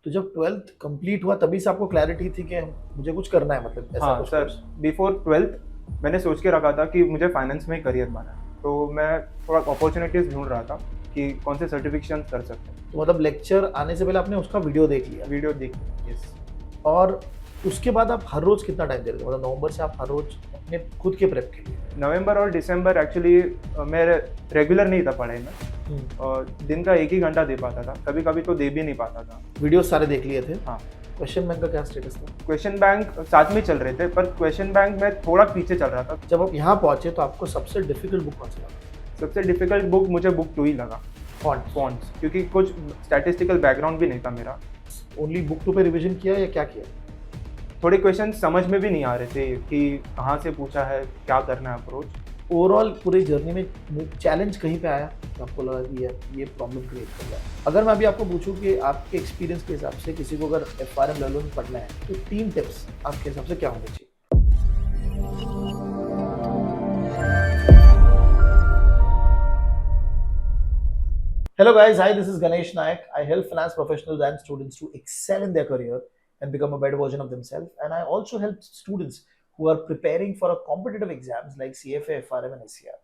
तो जब 12th complete हुआ तभी से आपको क्लैरिटी थी कि मुझे कुछ करना है, मतलब ऐसा हाँ कुछ सर, कोर्स? बिफोर 12th मैंने सोच के रखा था कि मुझे फाइनेंस में ही करियर बनाना है, तो मैं थोड़ा अपॉर्चुनिटीज़ ढूंढ रहा था कि कौन से सर्टिफिकेशन कर सकते हैं। तो मतलब लेक्चर आने से पहले आपने उसका वीडियो देख लिया वीडियो देख, यस। और उसके बाद आप हर रोज कितना टाइम दे रहे थे? मतलब नवंबर से आप हर रोज अपने खुद के प्रेप के लिए? नवंबर और दिसंबर एक्चुअली मैं रेगुलर नहीं था पढ़ाई में, और दिन का एक ही घंटा दे पाता था, कभी कभी तो दे भी नहीं पाता था। वीडियो सारे देख लिए थे? हाँ। क्वेश्चन बैंक का क्या स्टेटस था? क्वेश्चन बैंक साथ में चल रहे थे, पर क्वेश्चन बैंक में थोड़ा पीछे चल रहा था। जब आप यहाँ पहुंचे तो आपको सबसे डिफिकल्ट बुक कौन सा लगा? सबसे डिफिकल्ट बुक मुझे बुक 2 ही लगा, फॉन्ट? फॉन्ट्स, क्योंकि कुछ स्टैटिस्टिकल बैकग्राउंड भी नहीं था मेरा। ओनली बुक 2 पे रिवीजन किया या क्या किया? थोड़े क्वेश्चन समझ में भी नहीं आ रहे थे कि कहाँ से पूछा है, क्या करना है अप्रोच। ओवरऑल पूरी जर्नी में चैलेंज कहीं पे आया तो आपको लगा कि ये प्रॉब्लम क्रिएट कर रहा है? अगर मैं अभी आपको पूछूं कि आपके एक्सपीरियंस के हिसाब से किसी को अगर FRM लेवल में पढ़ना है तो 3 टिप्स आपके हिसाब से क्या होने चाहिए? Hello guys, hi, this is Ganesh Nayak. I help finance professionals and students to excel in their career and become a better version of themselves. And I also help students who are preparing for a competitive exams like CFA, FRM and SCR.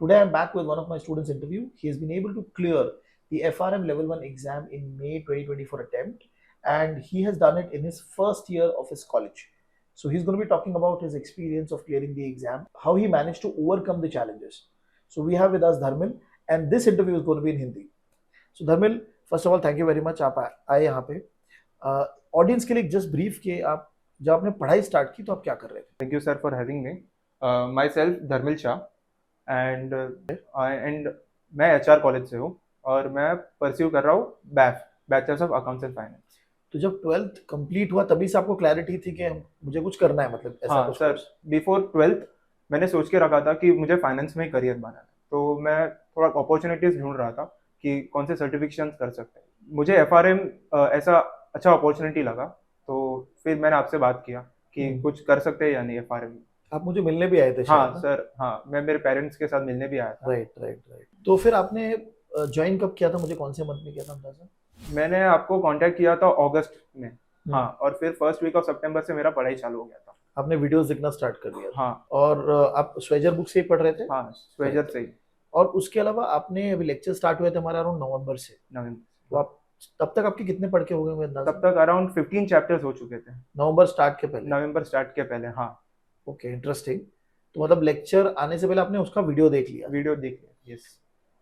Today I'm back with one of my students interview. He has been able to clear the FRM level 1 exam in May 2024 attempt, and he has done it in his first year of his college. So he's going to be talking about his experience of clearing the exam, how he managed to overcome the challenges. So we have with us Dharmil, and this interview is going to be in Hindi. So Dharmil, first of all thank you very much आप आए यहाँ पे। Audience के लिए just brief कि आप जब आपने पढ़ाई स्टार्ट की तो आप क्या कर रहे थे? Thank you sir for having me. Myself Dharmil Shah, and मैं HR कॉलेज से हूँ, और मैं परस्यू कर रहा हूँ BAF, bachelors of accounts and finance. तो जब 12th कंप्लीट हुआ तभी से आपको क्लैरिटी थी कि मुझे कुछ करना है, मतलब ऐसा हाँ कुछ सर, कोर्स? बिफोर 12th मैंने सोच के रखा था कि मुझे फाइनेंस में ही करियर बनाना है, तो मैं थोड़ा अपॉर्चुनिटीज़ ढूंढ रहा था कि कौन से सर्टिफिकेशन कर सकते हैं। मुझे FRM ऐसा अच्छा अपॉर्चुनिटी लगा, तो फिर मैंने आपसे बात किया कि कुछ कर सकते हैं या नहीं FRM में। आप मुझे मिलने भी आए थे हाँ शायद ना? सर, हाँ, मैं मेरे पेरेंट्स के साथ मिलने भी आया था। Right right right. तो फिर आपने ज्वाइन कब किया था, मुझे कौन से मंथ में किया था अंदाजा? मैंने आपको कांटेक्ट किया था अगस्त में। हाँ, हम्म। और फिर फर्स्ट वीक ऑफ सितंबर से मेरा पढ़ाई चालू हो गया था। आपने वीडियोस देखना स्टार्ट कर दिया था? हाँ और आप स्वेजर बुक से ही पढ़ रहे थे? हाँ, स्वेजर राइट। से ही। और उसके अलावा आपने अभी लेक्चर स्टार्ट हुए थे हमारे अराउंड नवंबर से, तो नवंबर, आप तब तक आपके कितने पढ़ के हो गए होंगे तब अंदाजा? तक अराउंड 15 चैप्टर्स हो चुके थे। नवंबर स्टार्ट के पहले? नवंबर स्टार्ट के पहले, हाँ। Okay, interesting. तो मतलब लेक्चर आने से पहले आपने उसका वीडियो देख लिया वीडियो देख लिया, यस।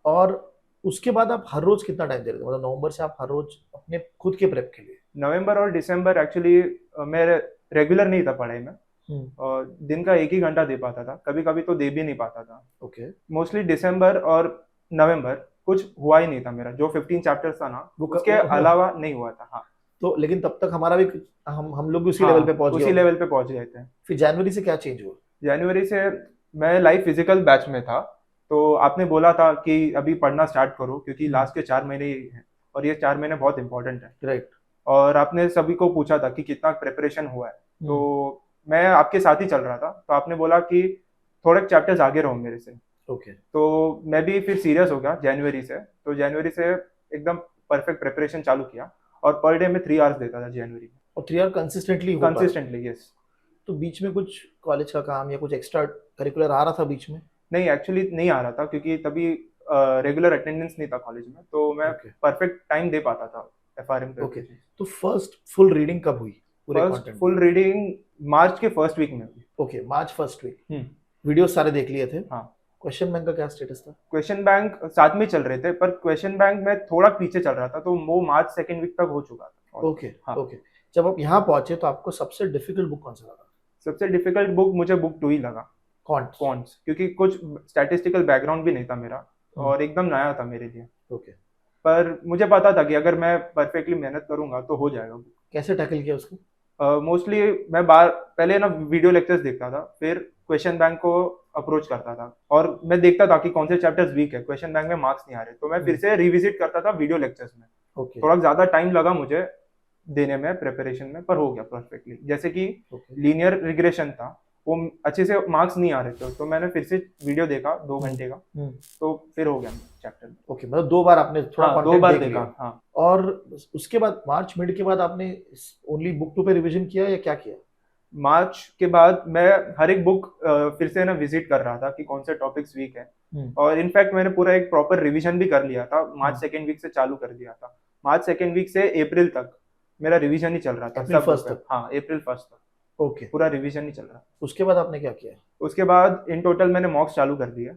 और उसके बाद आप हर रोज कितना टाइम दे रहे थे? मतलब नवंबर से आप हर रोज अपने खुद के प्रेप के लिए? नवंबर और दिसंबर एक्चुअली मैं रेगुलर नहीं था पढ़ाई में, और दिन का एक ही घंटा दे पाता था, कभी कभी तो दे भी नहीं पाता था। ओके। मोस्टली दिसंबर और नवंबर कुछ हुआ ही नहीं था मेरा, जो 15 चैप्टर्स था ना उसके अलावा नहीं हुआ था। हाँ। तो लेकिन तब तक हमारा भी हम लोग भी उसी हाँ, लेवल पे पहुंच गए उसी होंगे। लेवल पे पहुंच गए थे। फिर जनवरी से क्या चेंज हुआ? जनवरी से मैं लाइव फिजिकल बैच में था, तो आपने बोला था कि अभी पढ़ना स्टार्ट करो, क्योंकि लास्ट के 4 महीने ही हैं, और ये 4 महीने बहुत इंपॉर्टेंट है। राइट। और आपने सभी को पूछा था कि कितना प्रिपरेशन हुआ है, तो मैं आपके साथ ही चल रहा था, तो आपने बोला कि थोड़े चैप्टर्स आगे रहो मेरे से। ओके। तो मैं भी फिर सीरियस हो गया जनवरी से, तो जनवरी से एकदम परफेक्ट प्रिपरेशन चालू किया, और पर डे में 3 आवर्स देता था जनवरी में। और 3 आवर कंसिस्टेंटली हो पा रहा? Consistently, yes. तो बीच में कुछ कॉलेज का काम या कुछ एक्स्ट्रा करिकुलर आ रहा था बीच में? नहीं, एक्चुअली नहीं आ रहा था, क्योंकि तभी रेगुलर अटेंडेंस नहीं था कॉलेज में, तो मैं ओके। परफेक्ट टाइम दे पाता था FRM पे। ओके। तो फर्स्ट फुल रीडिंग कब हुई पूरे first content? Full reading March के फर्स्ट वीक में हुई। Okay, March first week. Hmm. Video सारे देख लिए थे? हाँ। क्वेश्चन बैंक का क्या स्टेटस था? क्वेश्चन बैंक साथ में चल रहे थे, पर क्वेश्चन बैंक में थोड़ा पीछे चल रहा था, तो वो मार्च सेकेंड वीक तक हो चुका था। ओके। हाँ। ओके। जब आप यहाँ पहुंचे तो आपको सबसे डिफिकल्ट बुक कौन सा लगा? सबसे डिफिकल्ट बुक मुझे बुक 2 ही लगा, कॉन्ट्स? कॉन्ट्स, क्योंकि कुछ स्टैटिस्टिकल बैकग्राउंड भी नहीं था मेरा, और एकदम नया था मेरे लिए। ओके। पर मुझे पता था कि अगर मैं परफेक्टली मेहनत करूंगा तो हो जाएगा। कैसे टैकल किया उसको? मोस्टली मैं बार पहले ना वीडियो लेक्चर्स देखता था, फिर क्वेश्चन बैंक को अप्रोच करता था, और मैं देखता था कि कौन से चैप्टर्स वीक है, क्वेश्चन बैंक में मार्क्स नहीं आ रहे, तो मैं फिर से रिविजिट करता था वीडियो लेक्चर्स में। ओके। थोड़ा ज्यादा टाइम लगा मुझे देने में प्रिपरेशन में, पर हो गया परफेक्टली। जैसे कि ओके। लीनियर रिग्रेशन था, वो अच्छे से मार्क्स नहीं आ रहे थे, तो मैंने फिर से वीडियो देखा 2 घंटे का, तो फिर हो गया चैप्टर। ओके, मतलब 2 बार आपने थोड़ा हाँ, 2 कंटेंट बार देख देखा। लिया। हाँ, और उसके बाद मार्च मिड के बाद आपने ओनली बुक 2 पे रिवीजन किया या क्या किया? मार्च के बाद मैं हर एक बुक फिर से ना विजिट कर रहा था कि कौन से टॉपिक्स वीक है, और इनफैक्ट मैंने पूरा एक प्रॉपर रिवीजन भी कर लिया था। मार्च सेकेंड वीक से चालू कर दिया था, मार्च सेकेंड वीक से अप्रैल तक मेरा रिवीजन ही चल रहा था, अप्रैल सब फर्स्ट बुक तक? हाँ, अप्रैल फर्स्ट तक ओके, पूरा रिवीजन ही चल रहा। उसके बाद आपने क्या किया? उसके बाद इन टोटल मैंने मॉक्स चालू कर दिए,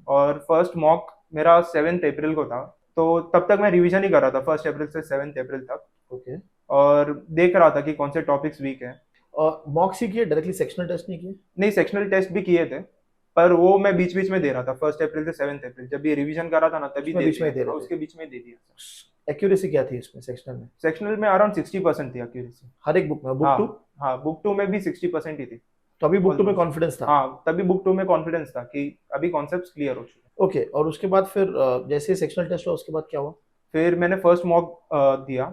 और फर्स्ट मॉक मेरा 7 अप्रैल को था, तो तब तक मैं रिवीजन ही कर रहा था 1 अप्रैल से 7 अप्रैल तक, ओके, और देख रहा था कि कौन से टॉपिक्स वीक है। और मॉक्स ही किए, डायरेक्टली सेक्शनल टेस्ट नहीं किए? नहीं, सेक्शनल टेस्ट भी किए थे, पर वो मैं बीच बीच में दे रहा था, 1 अप्रैल से 7 अप्रैल जब ये रिवीजन कर रहा था ना, तभी उसमें दे बीच में दिया, ही दे रहे हाँ, थे? उसके बीच में दे दिया। एक्यूरेसी क्या थी इसमें सेक्शनल में? सेक्शनल में अराउंड 60% थी एक्यूरेसी। हर एक बुक में? बुक हाँ 2? हाँ, बुक 2 में भी 60% ही थी। तो अभी बुक 2 में Almost. कॉन्फिडेंस था? हाँ, तभी बुक 2 में कॉन्फिडेंस था कि अभी कॉन्सेप्ट्स क्लियर हो चुके। ओके, और उसके बाद फिर जैसे सेक्शनल टेस्ट हुआ उसके बाद क्या हुआ? फिर मैंने फर्स्ट मॉक दिया।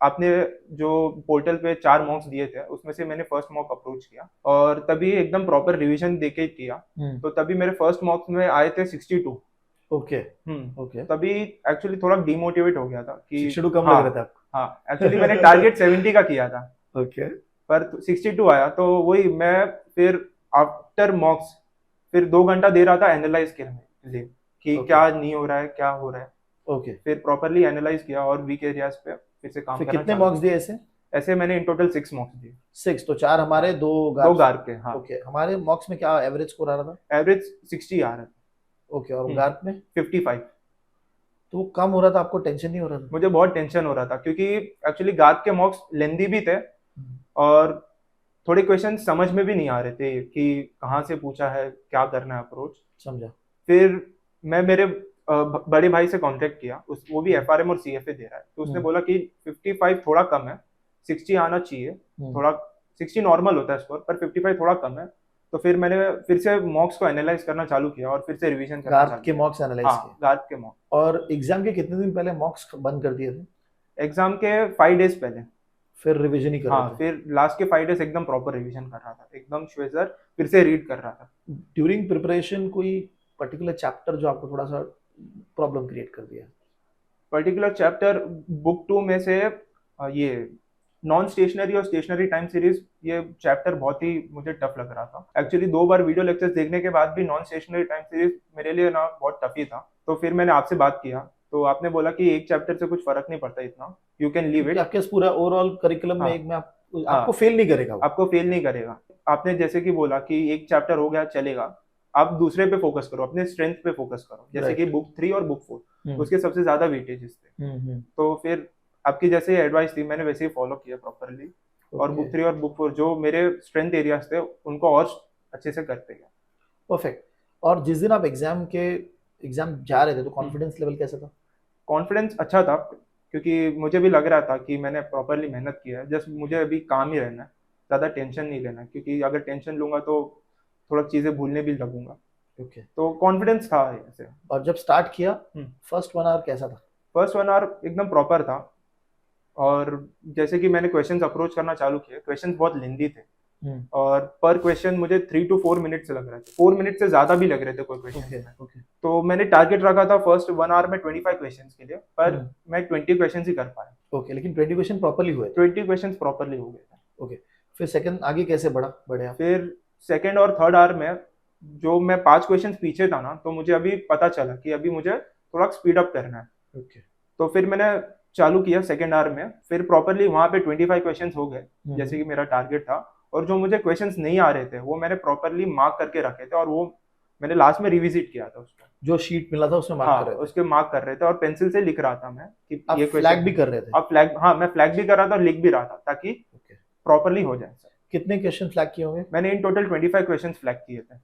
आपने जो पोर्टल पे 4 मॉक्स दिए थे, उसमें से मैंने फर्स्ट मॉक अप्रोच किया, और तभी एकदम प्रॉपर रिवीजन देके किया, तो तभी मेरे फर्स्ट मॉक्स में आए थे 62। ओके, ओके, तभी एक्चुअली थोड़ा डिमोटिवेट हो गया था कि 62 कम हाँ, लग रहा था आपको? हाँ, एक्चुअली मैंने टारगेट 70 का किया था, ओके, पर 62 आया, तो वही मैं फिर आफ्टर मॉक्स फिर 2 घंटा दे रहा था एनालाइज करने लिए कि Okay. क्या नहीं हो रहा है, क्या हो रहा है। ओके, फिर प्रॉपरली एनालाइज किया और वीक एरियाज पे फिर से काम फिर करना कितने चालू मॉक्स दिए ऐसे? किया। ऐसे मैंने इन टोटल 6 मॉक्स दिए। 6, तो 4 हमारे, 2 2 गार्ड। गार के, हाँ। ओके, हमारे मॉक्स में क्या एवरेज स्कोर आ रहा था? एवरेज 60 आ रहा है। ओके, और गार्ड में? 55। तो वो कम हो रहा था, आपको टेंशन नहीं हो रहा था? मुझे बहुत टेंशन हो रहा था, क्योंकि एक्चुअली गार्ड के मॉक्स लेंदी भी थे, और थोड़े क्वेश्चन समझ में भी नहीं आ रहे थे कि कहाँ से पूछा है, क्या करना है अप्रोच। समझा। फिर मैं मेरे बड़े भाई से कांटेक्ट किया, वो भी एफआरएम और सीएफए दे रहा है, तो उसने बोला कि 55 थोड़ा कम है, 60 आना चाहिए, थोड़ा 60 नॉर्मल होता है स्कोर, पर 55 थोड़ा कम है। तो फिर मैंने फिर से मॉक्स को एनालाइज करना चालू किया, और फिर से रिवीजन करना गार्ड चालू के किया। मॉक्स एनालाइज हाँ, किए? गार्ड के मॉक। और एग्जाम के कितने दिन पहले मॉक्स बंद कर दिए थे? एग्जाम के 5 डेज पहले। फिर रिवीजन ही कर रहे हाँ, थे? फिर लास्ट के 5 डेज एकदम प्रॉपर रिवीजन कर रहा था, एकदम श्वेजर फिर से रीड कर रहा था। ड्यूरिंग प्रिपरेशन कोई पर्टिकुलर चैप्टर जो आपको थोड़ा सा प्रॉब्लम क्रिएट कर दिया? पर्टिकुलर चैप्टर बुक 2 में से ये नॉन स्टेशनरी और स्टेशनरी टाइम सीरीज, ये चैप्टर बहुत ही मुझे टफ लग रहा था। एक्चुअली 2 बार वीडियो लेक्चर्स देखने के बाद भी नॉन स्टेशनरी टाइम सीरीज मेरे लिए ना बहुत टफ ही था। तो फिर मैंने आपसे बात किया, तो आपने बोला कि एक चैप्टर से कुछ फर्क नहीं पड़ता इतना, यू कैन लीव इट। आपके पास पूरा ओवरऑल करिकुलम में हाँ, एक में आपको हाँ, फेल नहीं करेगा वो? आपको फेल नहीं करेगा। आपने जैसे कि बोला कि एक चैप्टर हो गया चलेगा, आप दूसरे पे फोकस करो, अपने स्ट्रेंथ पे फोकस करो, जैसे कि बुक 3 और बुक 4 उसके सबसे ज्यादा वेटेजेस थे। तो फिर आपकी जैसे एडवाइस थी, मैंने वैसे ही फॉलो किया प्रॉपरली, और बुक 3 और बुक 4 जो मेरे स्ट्रेंथ एरियाज थे उनको और अच्छे से करते गए। परफेक्ट। और जिस दिन आप एग्जाम जा रहे थे तो कॉन्फिडेंस लेवल कैसा था? कॉन्फिडेंस अच्छा था, क्योंकि मुझे भी लग रहा था कि मैंने प्रॉपरली मेहनत किया है, जस्ट मुझे अभी काम ही रहना है, ज़्यादा टेंशन नहीं लेना है, क्योंकि अगर टेंशन लूंगा तो थोड़ा चीज़ें भूलने भी लगूंगा। ओके, तो कॉन्फिडेंस था ऐसे। और जब स्टार्ट किया फर्स्ट 1 आवर कैसा था? फर्स्ट 1 आवर एकदम प्रॉपर था, और जैसे कि मैंने क्वेश्चंस अप्रोच करना चालू किए, क्वेश्चंस बहुत लेंदी थे, और पर क्वेश्चन मुझे 3 to 4 मिनट से लग रहे थे, 4 मिनट से ज्यादा भी लग रहे थे कोई क्वेश्चन में। तो मैंने टारगेट रखा था फर्स्ट 1 आवर में 25 क्वेश्चंस के लिए, पर मैं 20 क्वेश्चंस ही कर पाया। ओके, लेकिन 20 क्वेश्चन प्रॉपर्ली हुए? 20 क्वेश्चंस प्रॉपर्ली हो गए थे। ओके, फिर सेकंड आगे कैसे बढ़े आप? फिर सेकंड और थर्ड आवर में जो मैं 5 क्वेश्चंस पीछे था ना, तो मुझे अभी पता चला कि अभी मुझे थोड़ा स्पीड अप करना है। ओके, तो फिर मैंने चालू किया सेकंड आवर में, फिर प्रॉपरली वहां पे 25 क्वेश्चंस हो गए, जैसे कि मेरा टारगेट था, और जो मुझे क्वेश्चंस नहीं आ रहे थे वो मैंने प्रॉपरली मार्क करके रखे थे, और वो मैंने लास्ट में रिविजिट किया था उसको, जो शीट मिला था उसमें मार्क हाँ, कर रहे थे? उसके मार्क कर रहे थे, और पेंसिल से लिख रहा था मैं कि आप ये फ्लैग भी कर रहे थे? अब फ्लैग, हाँ, मैं फ्लैग भी कर रहा था और लिख भी रहा था, ताकि प्रॉपरली हो जाए। कितने क्वेश्चन फ्लैग किए होंगे? मैंने इन टोटल 25 क्वेश्चन फ्लैग किए थे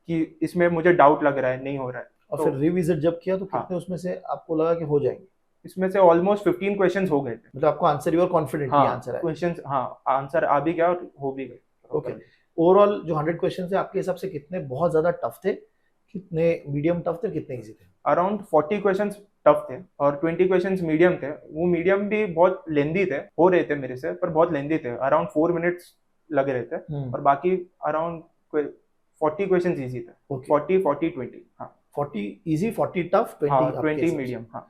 कि इसमें मुझे डाउट लग रहा है, नहीं हो रहा है। और फिर रिविजिट जब किया तो कितने उसमें से आपको लगा कि हो जाएंगे? इसमें से ऑलमोस्ट 15 क्वेश्चंस हो गए थे। मतलब आपको आंसर, यू आर कॉन्फिडेंट कि आंसर है? क्वेश्चंस, हाँ, आंसर आ भी गया और हो भी गए। ओके, ओवरऑल जो 100 क्वेश्चन थे आपके हिसाब से कितने बहुत ज्यादा टफ थे, कितने मीडियम टफ थे, कितने इजी थे? अराउंड 40 क्वेश्चंस टफ थे और 20 क्वेश्चंस मीडियम थे। वो मीडियम भी बहुत लेंदी थे, हो रहे थे मेरे से, पर बहुत लेंदी थे, अराउंड 4 मिनट्स लग रहे थे और बाकी अराउंड 40 क्वेश्चंस इजी थे। ओके 40 हाँ 40 इजी 40 टफ 20 हाँ आपके 20 हिसाब से। मीडियम हाँ।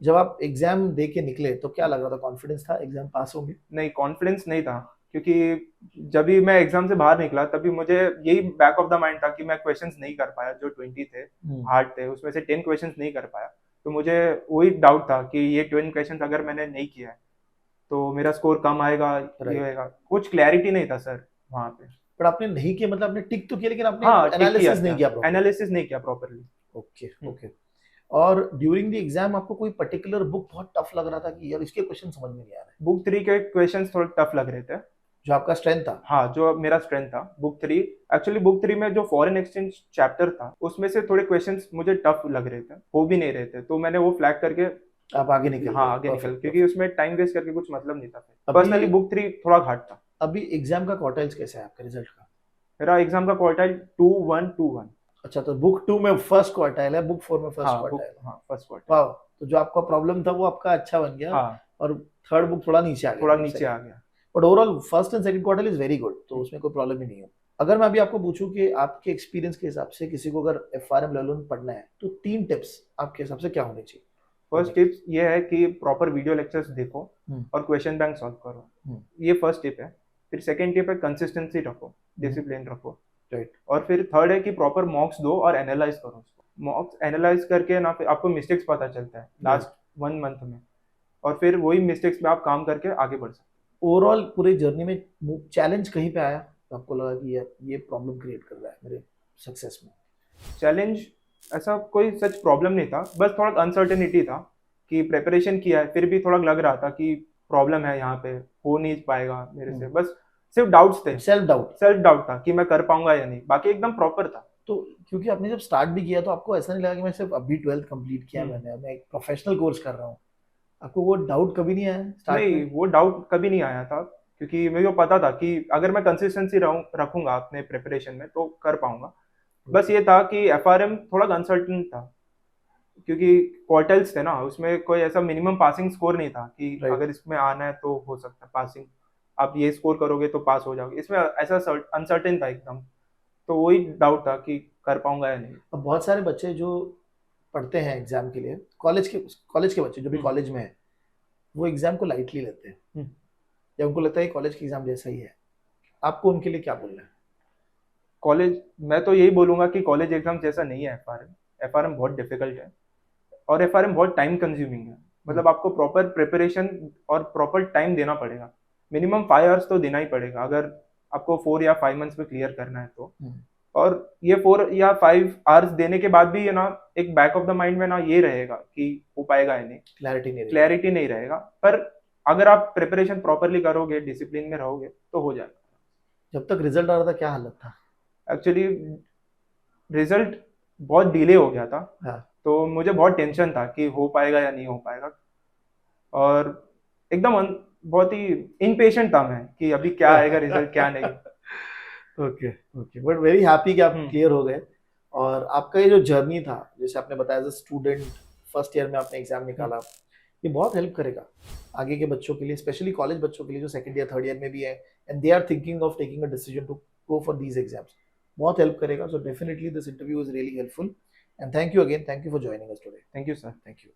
जब आप एग्जाम दे के निकले तो क्या लग रहा था, कॉन्फिडेंस था एग्जाम पास होंगे? नहीं कॉन्फिडेंस नहीं था, क्योंकि जब भी मैं एग्जाम से बाहर निकला तभी मुझे यही बैक ऑफ द माइंड था कि मैं क्वेश्चंस नहीं कर पाया, जो 20 थे हार्ड थे उसमें से 10 क्वेश्चंस नहीं कर पाया। तो मुझे वही डाउट था कि ये 10 क्वेश्चंस अगर मैंने नहीं किया है तो मेरा स्कोर कम आएगा, ये Right. होएगा, कुछ क्लैरिटी नहीं था सर वहाँ पे। पर आपने नहीं किया मतलब आपने टिक तो किया लेकिन आपने हाँ टिक किया एनालिसिस नहीं किया प्रॉपर। एनालिसिस नहीं किया प्रॉपरली। Okay okay. और ड्यूरिंग द एग्जाम आपको कोई पर्टिकुलर बुक बहुत टफ लग रहा था कि यार इसके क्वेश्चन समझ में नहीं आ रहे, बुक 3 के क्वेश्चंस थोड़े टफ लग रहे थे। जो आपका स्ट्रेंथ था? हाँ जो मेरा स्ट्रेंथ था बुक 3। एक्चुअली बुक 3 में जो फॉरेन एक्सचेंज चैप्टर था उसमें से थोड़े क्वेश्चंस मुझे टफ लग रहे थे, हो भी नहीं रहे थे, तो मैंने वो फ्लैग करके आप आगे निकल हाँ गए। आगे निकल, Perfect, क्योंकि उसमें टाइम वेस्ट करके कुछ मतलब नहीं था। अभी- पर्सनली बुक 3 थोड़ा हार्ड था। अभी एग्जाम का क्वार्टाइल्स कैसा है आपका रिजल्ट का? मेरा एग्जाम का क्वार्टाइल 2-1-2-1। अच्छा तो बुक 2 में फर्स्ट क्वार्टाइल है, बुक 4 में फर्स्ट हाँ बुक क्वार्टाइल है। हाँ फर्स्ट क्वार्टाइल। वाह, तो जो आपका प्रॉब्लम था वो आपका अच्छा बन गया। हाँ और थर्ड बुक थोड़ा नीचे आ गया, थोड़ा नीचे आ गया। But overall first and second quarter is very good, तो उसमें कोई प्रॉब्लम ही नहीं है। अगर मैं अभी आपको पूछूं कि आपके एक्सपीरियंस के हिसाब से किसी को अगर एफआरएम लेवल पढ़ना है तो 3 टिप्स आपके हिसाब से क्या होनी चाहिए? फर्स्ट टिप्स ये है कि प्रॉपर वीडियो लेक्चर्स देखो और क्वेश्चन बैंक सॉल्व करो, ये फर्स्ट टिप है। फिर सेकंड टिप है कंसिस्टेंसी रखो, डिसिप्लिन रखो। राइट। और फिर थर्ड है कि प्रॉपर मॉक्स दो और एनालाइज करो उसको। मॉक्स एनालाइज करके ना फिर आपको मिस्टेक्स पता चलता है लास्ट 1 मंथ में, और फिर वही मिस्टेक्स पे आप काम करके आगे बढ़ सकते हैं। ओवरऑल पूरे जर्नी में चैलेंज कहीं पे आया तो आपको लगा कि यार ये प्रॉब्लम क्रिएट कर रहा है मेरे सक्सेस में? चैलेंज ऐसा कोई सच प्रॉब्लम नहीं था, बस थोड़ा अनसर्टेनिटी था कि प्रिपरेशन किया है फिर भी थोड़ा लग रहा था कि प्रॉब्लम है यहाँ पे, हो नहीं पाएगा मेरे से। बस सिर्फ डाउट्स थे, सेल्फ डाउट था कि मैं कर पाऊंगा या नहीं, बाकी एकदम प्रॉपर था। तो क्योंकि आपने जब स्टार्ट भी किया तो आपको ऐसा नहीं लगा कि मैं सिर्फ अभी 12th कंप्लीट किया मैंने, मैं एक प्रोफेशनल कोर्स कर रहा हूँ, आपको वो डाउट कभी नहीं आया स्टार्ट में? नहीं वो डाउट कभी नहीं आया था, क्योंकि मुझे पता था कि अगर मैं कंसिस्टेंसी रखूंगा अपने प्रिपरेशन में तो कर पाऊंगा। बस ये था कि एफआरएम थोड़ा अनसर्टन था, क्योंकि क्वार्टल्स थे ना, उसमें कोई ऐसा मिनिमम पासिंग स्कोर नहीं था कि अगर इसमें आना है तो हो सकता है पासिंग, आप ये स्कोर करोगे तो पास हो जाओगे, इसमें ऐसा अनसर्टेन था एकदम। तो वही डाउट था कि कर पाऊंगा या नहीं। अब बहुत सारे बच्चे जो पढ़ते हैं एग्जाम के लिए, कॉलेज के बच्चे जो भी कॉलेज में है वो एग्जाम को लाइटली लेते हैं या उनको लगता है कॉलेज के एग्जाम जैसा ही है, आपको उनके लिए क्या बोलना है? कॉलेज मैं तो यही बोलूंगा कि कॉलेज एग्जाम जैसा नहीं है एफआरएम। एफआरएम बहुत डिफिकल्ट है और एफआरएम बहुत टाइम कंज्यूमिंग है, मतलब आपको प्रॉपर प्रिपरेशन और प्रॉपर टाइम देना पड़ेगा, मिनिमम 5 आवर्स तो देना ही पड़ेगा अगर आपको 4 या 5 मंथ्स में क्लियर करना है तो। और ये 4 या 5 आवर्स देने के बाद भी ये ना एक बैक ऑफ द माइंड में ना ये रहेगा कि हो पाएगा या नहीं, क्लैरिटी नहीं रहेगा। पर अगर आप प्रिपरेशन प्रॉपरली करोगे, डिसिप्लिन में रहोगे तो हो जाएगा। जब तक रिजल्ट आ रहा था क्या हालत था? एक्चुअली रिजल्ट बहुत डिले हो गया था। हाँ। तो मुझे बहुत टेंशन था कि हो पाएगा या नहीं हो पाएगा, और एकदम बहुत ही इम्पेशेंट था मैं कि अभी क्या आएगा रिजल्ट क्या नहीं। Okay okay, but very happy कि आप क्लियर हो गए। और आपका ये जो जर्नी था, जैसे आपने बताया as a student first year में आपने एग्जाम निकाला, ये बहुत हेल्प करेगा आगे के बच्चों के लिए, स्पेशली कॉलेज बच्चों के लिए जो सेकंड ईयर थर्ड ईयर में भी है and they are thinking of taking a decision to go for these exams, बहुत हेल्प करेगा। So definitely this interview is really helpful and thank you again, thank you for joining us today. Thank you sir. Thank you.